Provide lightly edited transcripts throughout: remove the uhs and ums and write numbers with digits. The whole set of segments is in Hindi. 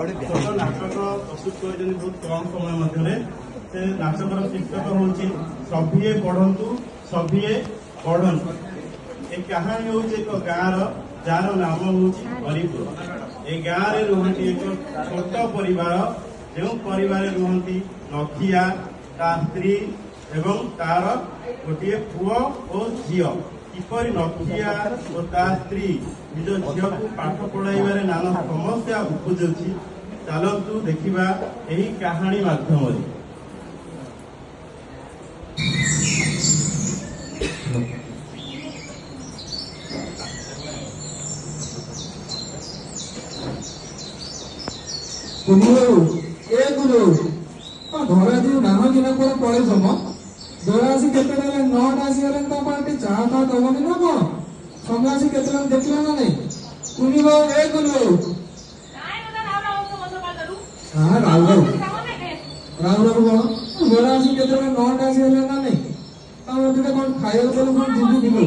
छोट नाटक प्रस्तुत कर बहुत कम समय मध्य से नाटक शीर्षक हूँ सभिए पढ़ंतु सभिए पढ़न। ए कहानी हूँ एक गाँव जार नाम हूँ हरिपुर। ए गाँव में रुहति एक छोट परिवार जो परिवार रुहति नखिया ता स्त्री एवं तार गोटे पुओ और झील किपर नखिया और ता स्त्री निज झील को पाठ पढ़ाइबार नाना समस्या उपजुची। चलतु देखा यही कहानी माध्यम। घरे जो नाम दिन पर पड़े सम दौड़ा आसी के नौटा आसीगले चाह फा दबनी ना कौन समय आसी के देखल ना नहीं कुनी हाँ राव राव कौन घरे आसी के नौटा आसीगले ना नहीं कौन खाइल कौन जीवी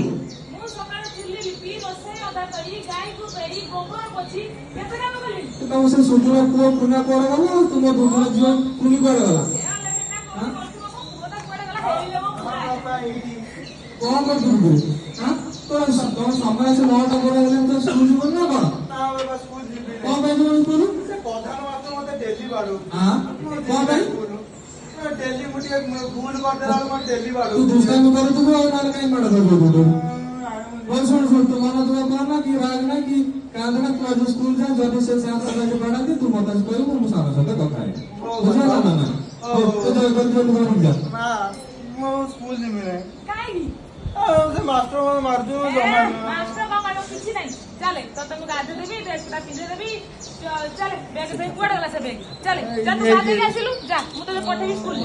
तुम से सुजुना पुओ पुना कर गला तुम दुगुना झियो कुनी कर गला कौन कर तुम हां तो समय से नौटा कर गले तो स्कूल जीवन ना कौन ना बाबा स्कूल जीवन कौन भाई तुम स्कूल से प्रधान मास्टर मते डेली बाड़ो हां कौन भाई डेली मुटिए भूल कर देला मैं डेली बाड़ो तू दूसरा में कर तू और नाल कहीं मड़ कर दो बोल सुन तुम ना कि राग ना कि कांदना तू आज स्कूल जा जब से साथ साथ के पढ़ा दे तू मत करो मु सारा साथ कथा है बुझा ना ना तो जो कर जो जा ना मो स्कूल जी में काई से मास्टर मार दो मास्टर का मारो किछि नहीं चले तो तुम गाज देबी ड्रेसटा पिंजे देबी चले बैग पे कोड गला से बैग चले जा तू गाज के आसिलु जा मु तो पठेबी स्कूल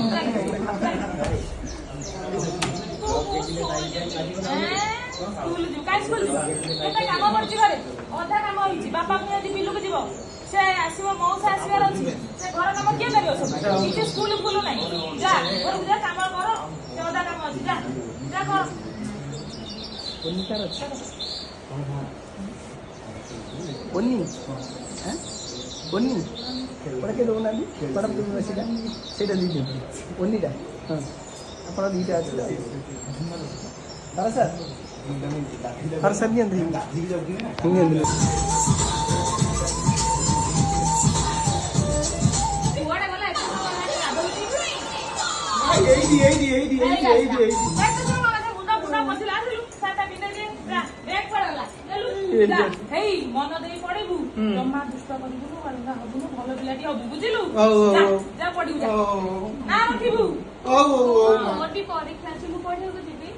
स्कूल जी काई स्कूल तो काम करछि घरे अधा काम होइछि बापा के यदि बिलु के जीवो से आसीबो मौसा आसीबार अछि से घर काम के करियो सब किछि स्कूल फुल नहीं जा घर जा काम करो से अधा काम अछि जा जा कर ओन्नी कर ओन्नी हैं ओन्नी पढ़ के दोना भी पढ़ तुम सीधा सीधा दी ओन्नी दा हां अपना दीटा আছে तारा सर हर सर नहीं अंदर मन दे पड़ेबू जमा दुष्ट करू अलगा हबुनु भल पिलाटी हबु बुझिलु जा पढिउ जा ना रखिबू मोटी परीक्षा छिलु पढिउ के जीबी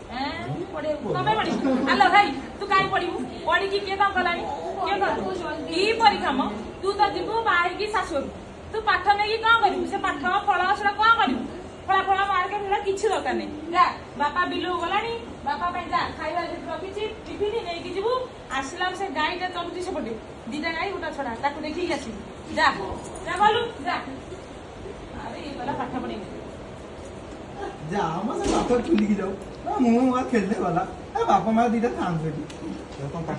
पढिउ तमे पढि हेलो भाई तू काई पढिबू पढि की के काम कलानी के कर की परीक्षा म तू त जीबू बाहर की सासुर तू पाठ नै की काम करिबू से पाठ फळ असरा काम करिबू फळा फळा मार के मिला किछि दरकार नै जा बापा बिलु गलानी बापा पे जा खाइबा जे रखिछि टिफिन नै की जीबू आसला से गाय के चलुची से पटे दीटा गाय उटा छड़ा ताकू देखि आसी जा जा बोलू जा अरे ये वाला पाठ पढ़े जा हम से बापा चुली की जाओ मु मार खेलने वाला ए बापा मार दीटा काम से कौन पाठ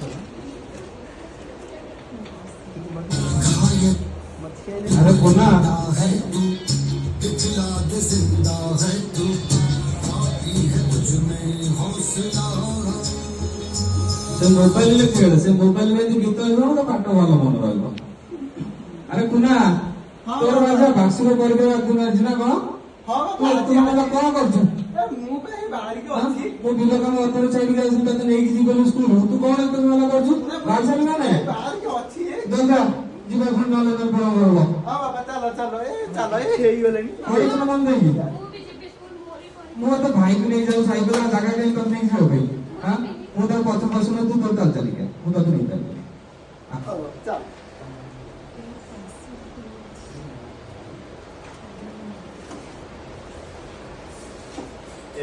अरे कोना है तू पिछला दे जिंदा है तू आती है तुझ में हौसला से मोबाइल खेल से मोबाइल में जो गीत हो तो पाठ वाला मन रहलो। अरे कुना तोर राजा भाषण कर के कुना जिना को हां तू मला कोन करछ मु पे बाहर के अछि वो बिलो का अतर चाहि के अछि त नै की जीवन स्कूल तू कोन त मला करछ भाषण ना नै बाहर के अछि गंगा जीवा खंड वाला न पड़ा करबो हां बाबा चलो चलो ए हेई गेलनी होई त मन नै मु तो भाई को नहीं जाऊ साइकिल का जगह कहीं कर नहीं खाओ भाई हां मु तो पछ पछन तू तो चल के मु तो नहीं चल चल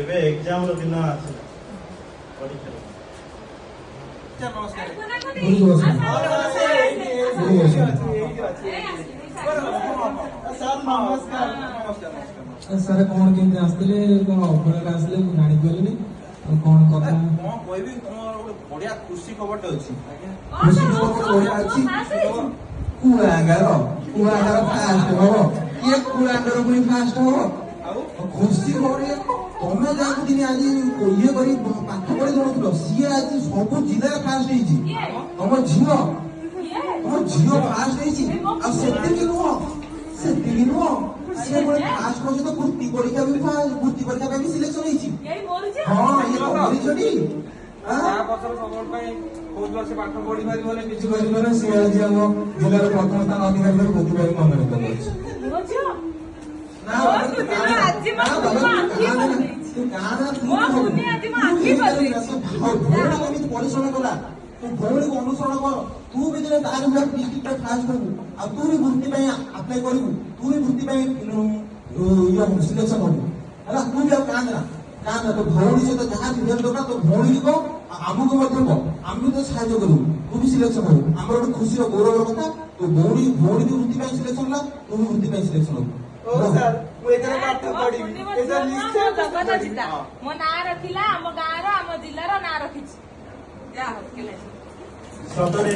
एबे एग्जाम रो दिन आछला परीक्षा नमस्कार सर कौन केमते आसले कोन ऑफर आसले जानि गलेनी कौन कथा कोन कहबी तमर बढ़िया खुशी खबरटे अछि खुशी खबर बढ़िया अछि कुआ गारो କୁଳାଙ୍କର ଫାଷ୍ଟ ହବ କିଏ କୁଳାଙ୍କର ପୁଣି ଫାଷ୍ଟ ହବ ଖୁସି ଖବର ତମେ ଯାହାକୁ ଦିନେ ଆଜି ଇଏ କରି ପାଠ ପଢି ଦଉଥିଲ ସିଏ ଆଜି ସବୁ ଜିଲ୍ଲାରେ ଫାଷ୍ଟ ହେଇଛି ତମ ଝିଅ ଫାଷ୍ଟ ହେଇଛି ଆଉ ସେତିକି ନୁହଁ ସିଏ ଗୋଟେ ଫାଷ୍ଟ ପର୍ଯ୍ୟନ୍ତ ବୃତ୍ତି ପରୀକ୍ଷା ପାଇଁ ବି ସିଲେକ୍ସନ ହେଇଛି ହଁ ଇଏ ତମରି ଝିଅଟି ପାଠ ପଢି ପାରିବନି କିଛି କରିବନି ସିଏ ଆଜି ଆମ ଜିଲ୍ଲାର ପ୍ରଥମ ସ୍ଥାନ ଅଧିକାର କରି ସେଥିପାଇଁ ମନୋନୀତ କରିଛି। ପରିଶ୍ରମ କଲା ତୁ ଭଉଣୀକୁ ଅନୁସରଣ କର ତୁ ବି ଦିନେ ତାରି ଭଳିଆ ଡିଷ୍ଟ୍ରିକ୍ଟରେ ଫାଷ୍ଟ ହବୁ ଆଉ ତୁ ବି ବୃତ୍ତି ପାଇଁ ଆପ୍ଲାଏ କରିବୁ ତୁ ବି ବୃତ୍ତି ପାଇଁ ସିଲେକ୍ସନ ହବୁ ହେଲା ତୁ ବି ଆଉ କାନ୍ଦ ନା ତୋ ଭଉଣୀ ସହିତ ଯାହା ବିହେଭ ଦରକାର ତୋ ଭଉଣୀ କହ ଆମକୁ ମଧ୍ୟ କହ ଆମେ ତ ସାହାଯ୍ୟ କରିବୁ ତୁ ବି ସିଲେକ୍ସନ ହବୁ ଆମର ଗୋଟେ ଖୁସିର ଗୌରବର କଥା ତୋ ଭଉଣୀ ବି ବୃତ୍ତି ପାଇଁ ସିଲେକ୍ସନ ହେଲା ତୁ ବି ବୃତ୍ତି ପାଇଁ ସିଲେକ୍ସନ ହବୁ। ମୋ ନାଁ ରଖିଲା ଆମ ଗାଁର ଆମ ଜିଲ୍ଲାର ନାଁ ରଖିଛି। ସତରେ